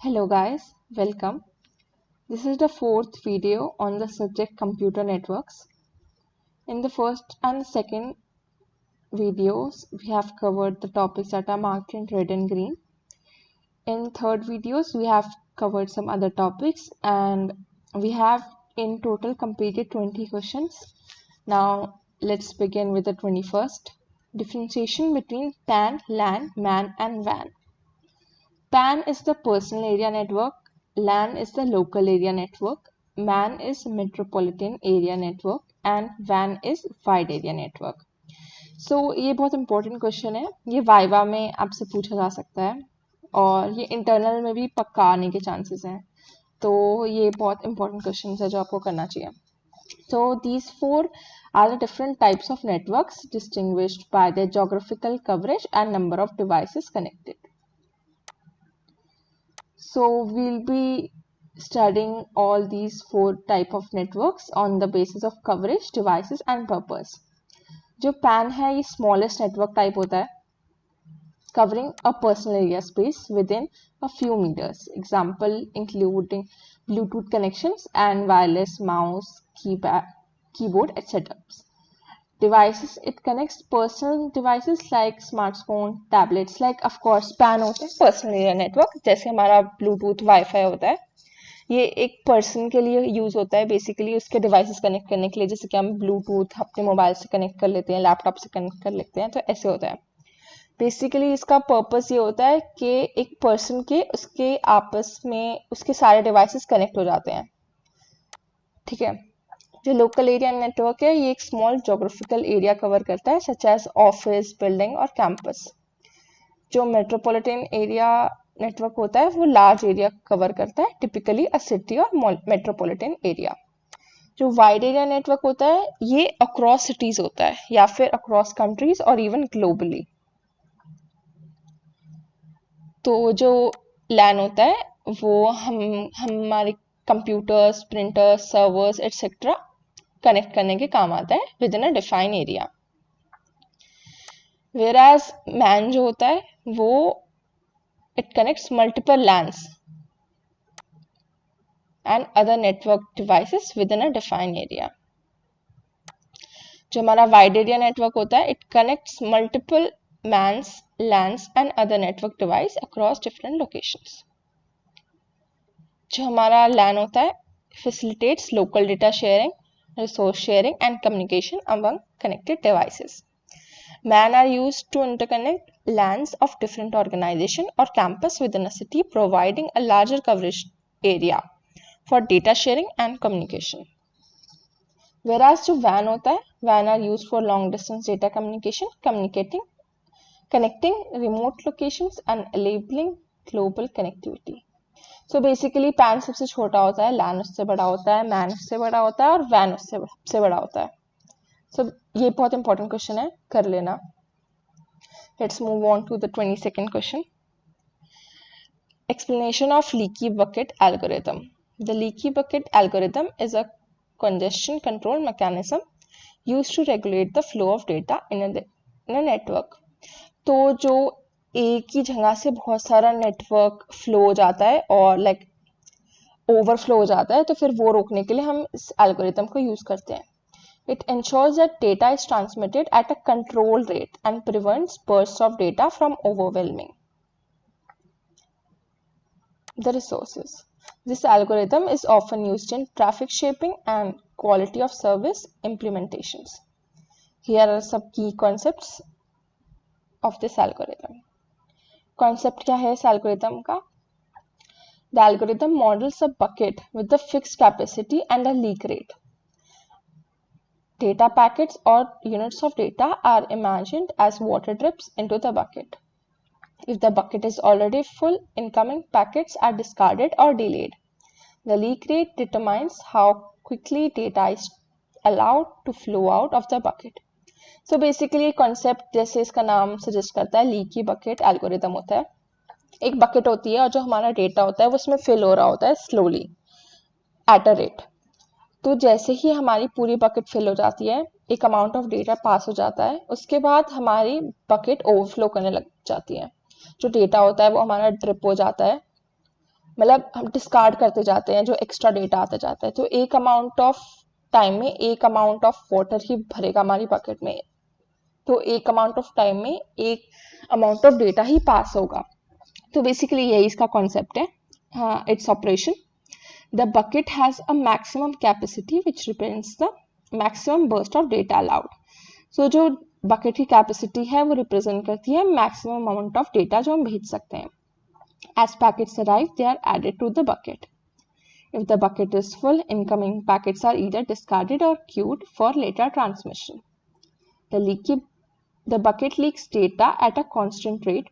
Hello guys, welcome. This is the fourth video on the subject computer networks. In the first and second videos, we have covered the topics that are marked in red and green. In third videos, we have covered some other topics and we have in total completed 20 questions. Now let's begin with the 21st. Differentiation between PAN, LAN, MAN and WAN. PAN is the personal area network, LAN is the local area network, MAN is metropolitan area network and WAN is wide area network. So ये बहुत important question है, ये viva में आपसे पूछा जा सकता है और ये इंटरनल में भी पक्का आने के चांसेस हैं, तो ये बहुत इंपॉर्टेंट क्वेश्चन है जो आपको करना चाहिए. So these four are the different types of networks distinguished by their geographical coverage and number of devices connected. So we'll be studying all these four type of networks on the basis of coverage, devices and purpose. जो PAN है ये smallest network type होता है, covering a personal area space within a few meters. Example including Bluetooth connections and wireless mouse, keyboard, etc. Devices, it connects personal devices like smartphone, tablets, like of course PAN होते हैं personal area network, जैसे हमारा Bluetooth, Wi-Fi होता है, ये एक person के लिए यूज होता है बेसिकली उसके डिवाइसेस कनेक्ट करने के लिए, जैसे कि हम ब्लूटूथ अपने मोबाइल से कनेक्ट कर लेते हैं, लैपटॉप से कनेक्ट कर लेते हैं, तो ऐसे होता है. बेसिकली इसका पर्पस ये होता है कि एक पर्सन के उसके आपस में उसके सारे डिवाइसेस कनेक्ट हो जाते हैं. ठीक है. जो लोकल एरिया नेटवर्क है ये एक स्मॉल जोग्राफिकल एरिया कवर करता है सच एज ऑफिस, बिल्डिंग और कैंपस. जो मेट्रोपॉलिटन एरिया नेटवर्क होता है वो लार्ज एरिया कवर करता है, टिपिकली अ सिटी और मेट्रोपॉलिटन एरिया. जो वाइड एरिया नेटवर्क होता है ये अक्रॉस सिटीज होता है या फिर अक्रॉस कंट्रीज और इवन ग्लोबली. तो जो लैन होता है वो हमारे computers, printers, servers etcetera connect करने के काम आता है with in a define area. वेराज man जो होता है वो it connects multiple LANs and other network devices within a define area. जो हमारा वाइड एरिया नेटवर्क होता है it connects multiple MANs, LANs and other network device across different locations. जो हमारा लैन होता है facilitates local data sharing, resource sharing and communication among connected devices. MAN are used to interconnect LANs of different organization or campus within a city, providing a larger coverage area for data sharing and communication. Whereas जो WAN होता है, WAN are used for long distance data communication, connecting remote locations and enabling global connectivity. So basically pan सबसे छोटा होता है, लैन उससे बड़ा होता है, मैन उससे बड़ा होता है और वैन उससे बड़ा होता है. सो ये बहुत इंपॉर्टेंट क्वेश्चन है, कर लेना. Let's move on to the 22nd question. Explanation of leaky bucket algorithm. The leaky bucket algorithm is a congestion control mechanism used to regulate the flow of data in a network. तो जो एक ही जगह से बहुत सारा network flow हो जाता है और लाइक ओवरफ्लो हो जाता है, तो फिर वो रोकने के लिए हम इस एल्गोरिथम को यूज करते हैं. It ensures that data is transmitted at a controlled rate and prevents bursts of data from overwhelming the resources. This algorithm is often used in traffic shaping and quality of service implementations. Here are some key concepts of this algorithm. Concept क्या है इस algorithm का? The algorithm models a bucket with a fixed capacity and a leak rate. Data packets or units of data are imagined as water drips into the bucket. If the bucket is already full, incoming packets are discarded or delayed. The leak rate determines how quickly data is allowed to flow out of the bucket. So basically concept जैसे इसका नाम suggest करता है, leaky bucket algorithm होता है. एक bucket होती है और जो हमारा डेटा होता है वो उसमें फिल हो रहा होता है स्लोली एट अ रेट. तो जैसे ही हमारी पूरी बकेट फिल हो जाती है, एक अमाउंट ऑफ डेटा पास हो जाता है, उसके बाद हमारी बकेट ओवरफ्लो करने लग जाती है. जो डेटा होता है वो हमारा ड्रिप हो जाता है, मतलब हम डिस्कार्ड करते जाते हैं, जो एक्स्ट्रा डेटा आता जाता है, तो एक अमाउंट ऑफ टाइम में एक अमाउंट ऑफ वाटर ही भरेगा हमारी बकेट में, तो एक अमाउंट ऑफ टाइम में एक अमाउंट ऑफ डेटा ही पास होगा। तो बेसिकली यही इसका कॉन्सेप्ट है, its operation. The bucket has a maximum capacity which represents the maximum burst of data allowed. So जो बकेट की कैपेसिटी है वो रिप्रेजेंट करती है मैक्सिमम अमाउंट ऑफ डेटा जो हम भेज सकते हैं। As packets arrive, they are added to the bucket. If the bucket is full, incoming packets are either discarded or queued for later transmission. The bucket leaks data at a constant rate.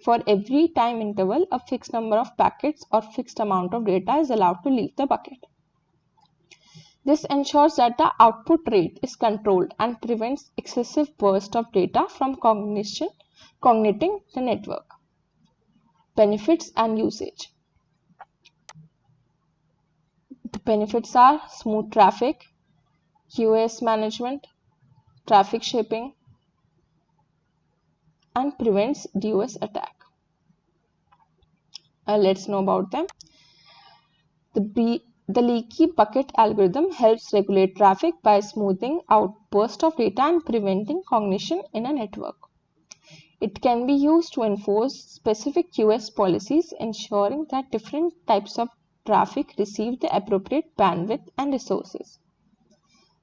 For every time interval, a fixed number of packets or fixed amount of data is allowed to leave the bucket. This ensures that the output rate is controlled and prevents excessive burst of data from cogniting the network. Benefits and usage. The benefits are smooth traffic, QoS management, traffic shaping, and prevents DOS attack. Let's know about them. The leaky bucket algorithm helps regulate traffic by smoothing out burst of data and preventing cognition in a network. It can be used to enforce specific QoS policies, ensuring that different types of traffic receive the appropriate bandwidth and resources.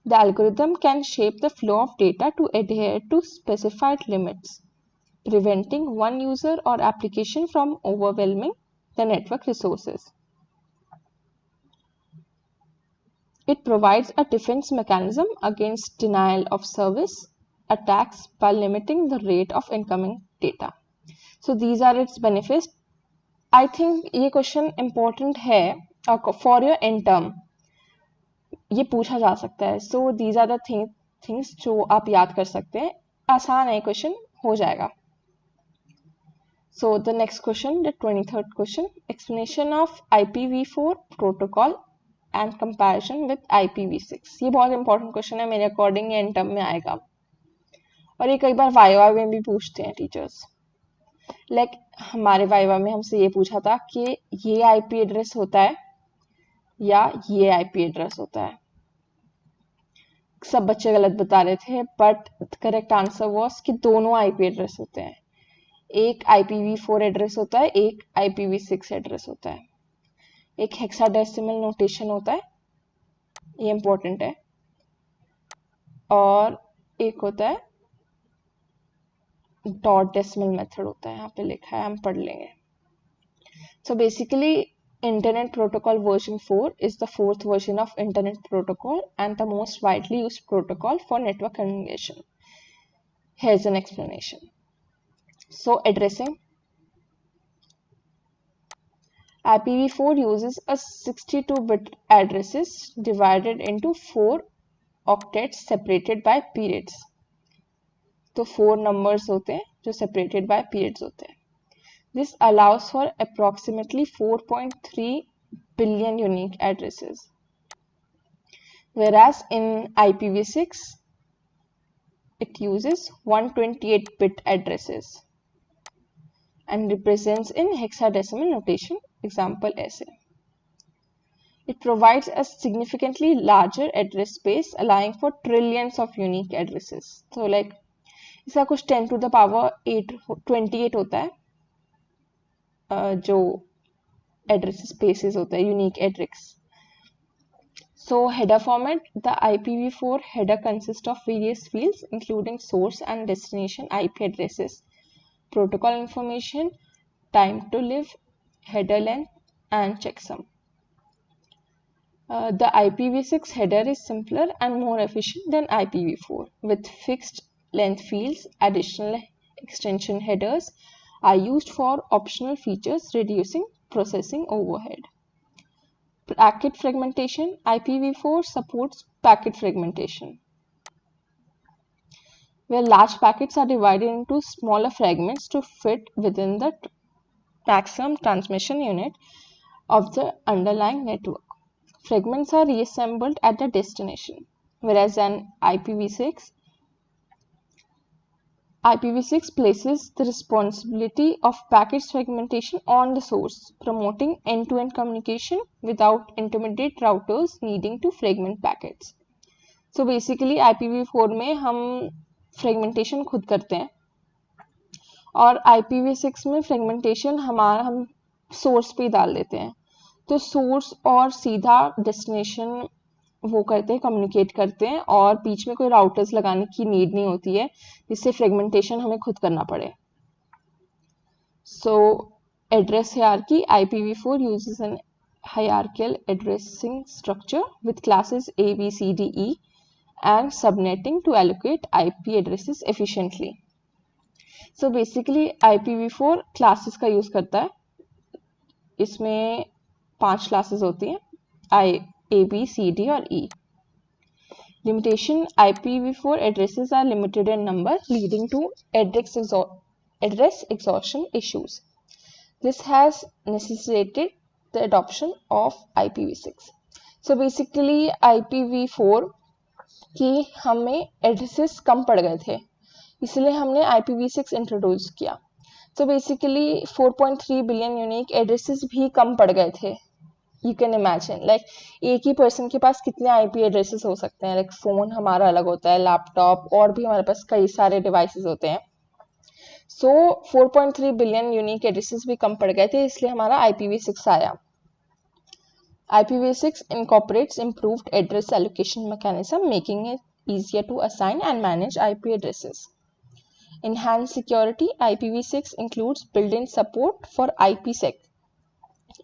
The algorithm can shape the flow of data to adhere to specified limits, preventing one user or application from overwhelming the network resources. It provides a defense mechanism against denial of service attacks by limiting the rate of incoming data. So these are its benefits. I think ये question important है for your end term. ये पूछा जा सकता है. So these are the things जो आप याद कर सकते हैं. आसान है क्वेश्चन, हो जाएगा. So the next question, the 23rd question, explanation of IPv4 protocol and comparison with IPv6. ये बहुत इंपॉर्टेंट क्वेश्चन है, मेरे अकॉर्डिंग ये एंड टर्म में आएगा और ये कई बार वाइवा में भी पूछते हैं टीचर्स. लाइक हमारे वाइवा में हमसे ये पूछा था कि ये आईपी एड्रेस होता है या ये आईपी एड्रेस होता है. सब बच्चे गलत बता रहे थे, बट करेक्ट आंसर वाज कि दोनों आईपी एड्रेस होते हैं. एक IPv4 एड्रेस होता है, एक IPv6 एड्रेस होता है. एक हेक्साडेसिमल नोटेशन होता है, ये इंपॉर्टेंट है, और एक होता है डॉट डेसिमल मेथड होता है. यहाँ पे लिखा है, हम पढ़ लेंगे. So basically Internet Protocol version 4 is the fourth version of Internet Protocol and the most widely used protocol for network communication. Here's an explanation. So addressing. IPv4 uses a 62-bit addresses divided into 4 octets separated by periods. तो 4 numbers होते हैं जो separated by periods होते हैं. This allows for approximately 4.3 billion unique addresses. Whereas in IPv6, it uses 128-bit addresses and represents in hexadecimal notation, example ऐसे. It provides a significantly larger address space, allowing for trillions of unique addresses. So like इसका कुछ 10 to the power 28 होता है जो address spaces होता है, unique address. So header format, the IPv4 header consists of various fields including source and destination IP addresses, protocol information, time to live, header length, and checksum. The IPv6 header is simpler and more efficient than IPv4 with fixed length fields. Additional extension headers are used for optional features, reducing processing overhead. Packet fragmentation. IPv4 supports packet fragmentation, where large packets are divided into smaller fragments to fit within the maximum transmission unit of the underlying network. Fragments are reassembled at the destination, whereas an IPv6 IPv6 places the responsibility of packet fragmentation on the source, promoting end-to-end communication without intermediate routers needing to fragment packets. So basically IPv4 में हम fragmentation खुद करते हैं और IPv6 में fragmentation हम source पे ही डाल देते हैं. तो source और सीधा destination वो करते हैं, कम्युनिकेट करते हैं और बीच में कोई राउटर्स लगाने की नीड नहीं होती है जिससे फ्रेगमेंटेशन हमें खुद करना पड़े. So address hierarchy, IPv4 uses an hierarchical addressing structure with classes A, B, C, D, E and subnetting to allocate IP addresses efficiently. So basically IPv4 classes का यूज करता है. इसमें 5 classes होती हैं, A, B, C, D और E. Limitation: IPv4 addresses are limited in number, leading to address exhaustion issues. This has necessitated the adoption of IPv6. So basically IPv4 की हमें addresses कम पड़ गए थे, इसलिए हमने IPv6 इंट्रोड्यूस किया. So basically 4.3 billion unique addresses भी कम पड़ गए थे. You can imagine, like एक ही पर्सन के पास कितने IP एड्रेसेस हो सकते हैं. लाइक फोन हमारा अलग होता है, लैपटॉप और भी हमारे पास कई सारे डिवाइसेस होते हैं. सो 4.3 बिलियन यूनिक एड्रेसेस भी कम पड़ गए थे, इसलिए हमारा IPv6 आया. IPv6 incorporates improved address allocation mechanism, making it easier to assign and manage IP addresses. Enhanced security: IPv6 includes built-in support for IPsec,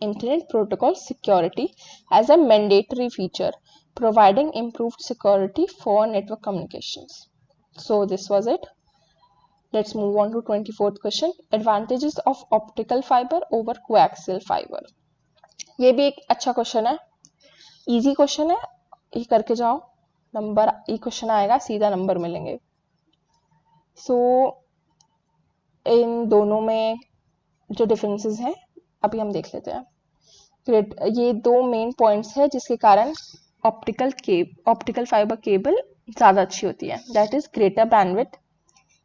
Internet Protocol Security, as a mandatory feature, providing improved security for network communications. So this was it. Let's move on to 24th question. Advantages of optical fiber over coaxial fiber. ये भी एक अच्छा question है, easy question है, ये करके जाओ, number ये क्वेश्चन आएगा, सीधा नंबर मिलेंगे. सो इन दोनों में जो डिफरेंसेस हैं अभी हम देख लेते हैं. ये दो मेन पॉइंट्स है जिसके कारण ऑप्टिकल फाइबर केबल ज़्यादा अच्छी होती है. That is greater bandwidth,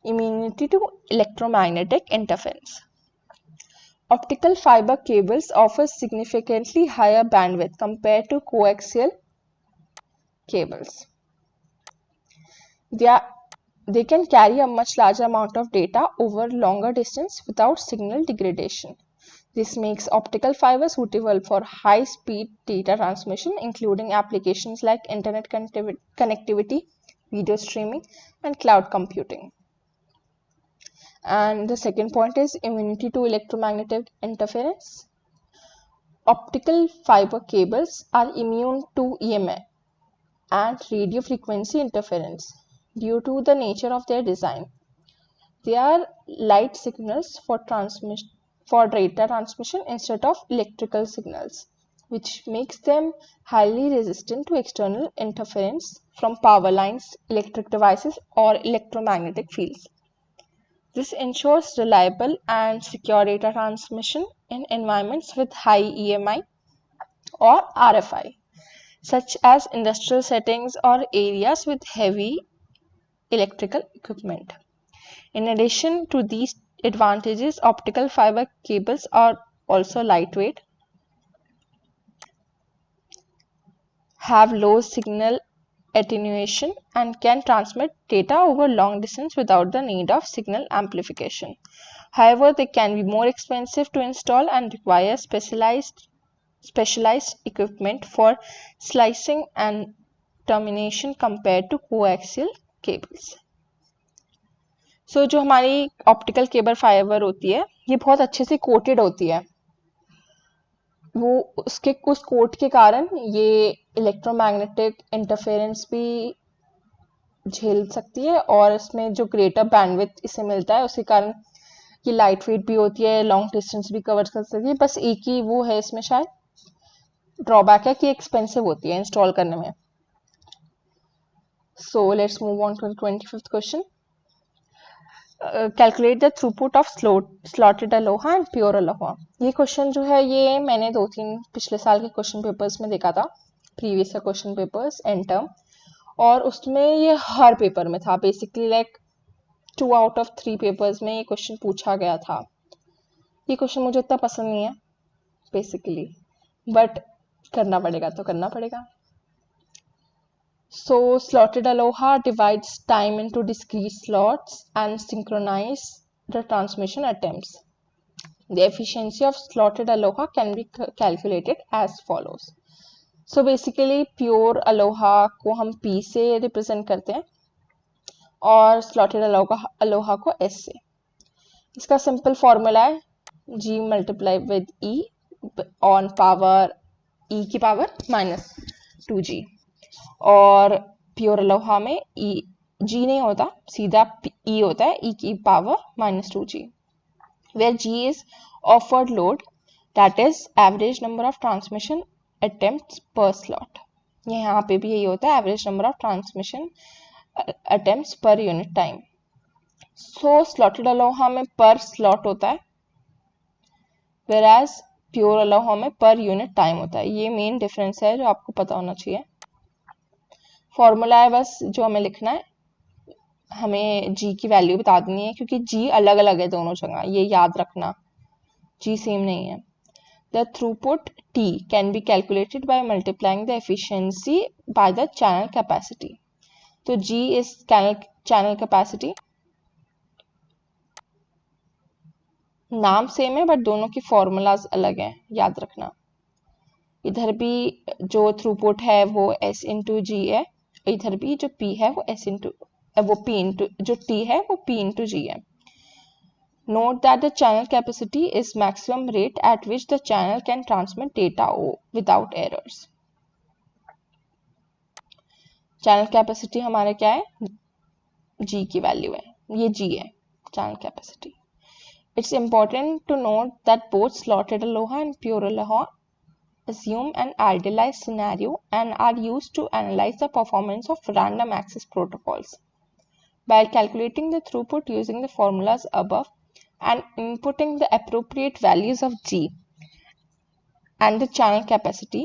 immunity to electromagnetic interference. Optical fiber cables offer significantly higher bandwidth compared to coaxial cables. They can carry a much larger amount of data over longer distance without signal degradation. This makes optical fiber suitable for high-speed data transmission, including applications like internet connectivity, video streaming, and cloud computing. And the second point is immunity to electromagnetic interference. Optical fiber cables are immune to EMF and radio frequency interference due to the nature of their design. They are light signals for data transmission instead of electrical signals, which makes them highly resistant to external interference from power lines, electric devices, or electromagnetic fields. This ensures reliable and secure data transmission in environments with high EMI or RFI, such as industrial settings or areas with heavy electrical equipment. In addition to these advantages, optical fiber cables are also lightweight, have low signal attenuation, and can transmit data over long distance without the need of signal amplification. However, they can be more expensive to install and require specialized equipment for slicing and termination compared to coaxial cables. So, जो हमारी optical cable fibre होती है ये बहुत अच्छे से coated होती है. वो उसके कुछ कोट के कारण ये इलेक्ट्रोमैग्नेटिक इंटरफेरेंस भी झेल सकती है और इसमें जो ग्रेटर बैंडविड्थ इसे मिलता है उसके कारण ये लाइट वेट भी होती है, लॉन्ग डिस्टेंस भी कवर कर सकती है. बस एक ही वो है इसमें शायद ड्रॉबैक है कि एक्सपेंसिव होती है इंस्टॉल करने में. So let's move on to 25th question. Calculate the throughput of slotted ALOHA and pure ALOHA. ये क्वेश्चन जो है ये मैंने 2-3 पिछले साल के क्वेश्चन पेपर्स में देखा था, previous question papers and term, और उसमें ये हर पेपर में था. Basically like 2 out of 3 papers में ये क्वेश्चन पूछा गया था। ये क्वेश्चन मुझे इतना पसंद नहीं है बेसिकली, बट करना पड़ेगा तो करना पड़ेगा। So slotted aloha divides time into discrete slots and synchronize the transmission attempts. The efficiency of slotted aloha can be calculated as follows. So basically pure aloha को हम P से represent करते हैं और slotted aloha को S से। इसका simple formula है G multiply with E on power E की power minus 2G। और प्योर अलोहा में जी नहीं होता, सीधा ई होता है, ई की power -2g, where G is offered load that is average number of transmission attempts per slot. यहाँ पे भी यही होता है, average number of transmission attempts per unit time. So slotted ALOHA में पर स्लॉट होता है, वेयर एज प्योर अलोहा में पर यूनिट टाइम होता है। ये मेन डिफरेंस है जो आपको पता होना चाहिए। फॉर्मूला है बस जो हमें लिखना है, हमें जी की वैल्यू बता देनी है, क्योंकि जी अलग अलग है दोनों जगह, ये याद रखना, जी सेम नहीं है। The throughput T can be calculated by multiplying the efficiency by the channel capacity. तो जी इज चैनल कैपेसिटी, नाम सेम है बट दोनों की फॉर्मूलाज अलग हैं, याद रखना। इधर भी जो थ्रूपुट है वो एस इंटू जी है, इधर भी जो पी है वो एस इंटू वो पी इंटू जो टी है वो पी इंटू जी है। Note that the channel capacity is maximum rate at which the channel can transmit data without errors. Channel capacity हमारे क्या है, जी की वैल्यू है, ये जी है channel capacity. It's important to note that both slotted ALOHA and pure ALOHA assume an idealized scenario and are used to analyze the performance of random access protocols. By calculating the throughput using the formulas above and inputting the appropriate values of G and the channel capacity,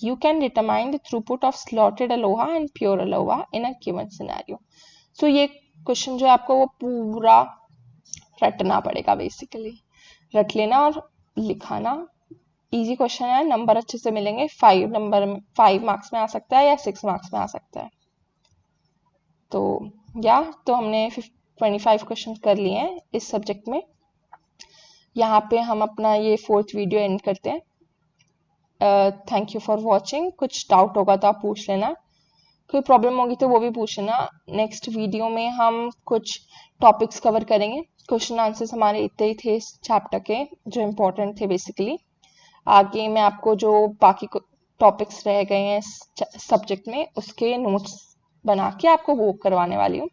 you can determine the throughput of slotted aloha and pure aloha in a given scenario. So ये question जो है आपको वो पूरा रटना पड़ेगा, basically रट लेना और लिखाना। इजी क्वेश्चन है, नंबर अच्छे से मिलेंगे, 5 मार्क्स में आ सकता है या 6 मार्क्स में आ सकता है। तो हमने 25 क्वेश्चन कर लिए हैं इस सब्जेक्ट में। यहाँ पे हम अपना ये 4th वीडियो एंड करते हैं। Thank you for watching. कुछ डाउट होगा तो आप पूछ लेना, कोई प्रॉब्लम होगी तो वो भी पूछ लेना। नेक्स्ट वीडियो में हम कुछ टॉपिक्स कवर करेंगे। क्वेश्चन आंसर्स हमारे इतने ही थे इस चैप्टर के जो इम्पोर्टेंट थे बेसिकली। आगे मैं आपको जो बाकी टॉपिक्स रह गए हैं सब्जेक्ट में उसके नोट्स बना के आपको वो करवाने वाली हूँ।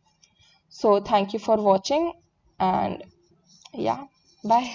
So thank you for watching and या बाय।